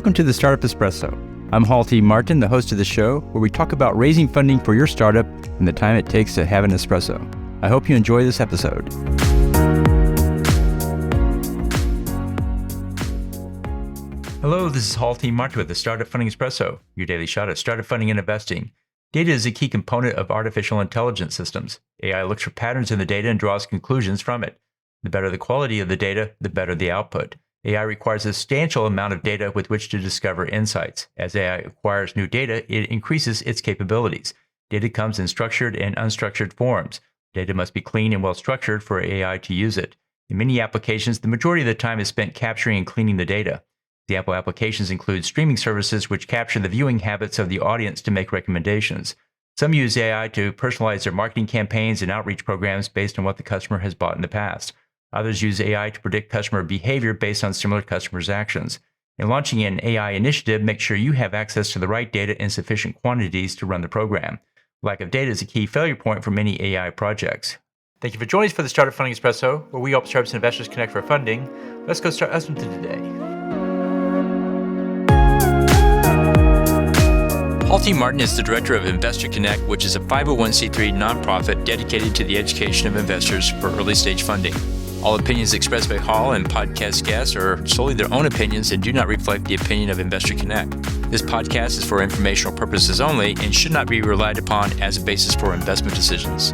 Welcome to the Startup Espresso. I'm Halti Martin, the host of the show, where we talk about raising funding for your startup and the time it takes to have an espresso. I hope you enjoy this episode. Hello, this is Halti Martin with the Startup Funding Espresso, your daily shot at startup funding and investing. Data is a key component of artificial intelligence systems. AI looks for patterns in the data and draws conclusions from it. The better the quality of the data, the better the output. AI requires a substantial amount of data with which to discover insights. As AI acquires new data, it increases its capabilities. Data comes in structured and unstructured forms. Data must be clean and well structured for AI to use it. In many applications, the majority of the time is spent capturing and cleaning the data. Example applications include streaming services which capture the viewing habits of the audience to make recommendations. Some use AI to personalize their marketing campaigns and outreach programs based on what the customer has bought in the past. Others use AI to predict customer behavior based on similar customers' actions. In launching an AI initiative, make sure you have access to the right data in sufficient quantities to run the program. Lack of data is a key failure point for many AI projects. Thank you for joining us for the Startup Funding Espresso, where we help startups and investors connect for funding. Let's go start listening to today. Halti Martin is the director of Investor Connect, which is a 501c3 nonprofit dedicated to the education of investors for early-stage funding. All opinions expressed by Hall and podcast guests are solely their own opinions and do not reflect the opinion of Investor Connect. This podcast is for informational purposes only and should not be relied upon as a basis for investment decisions.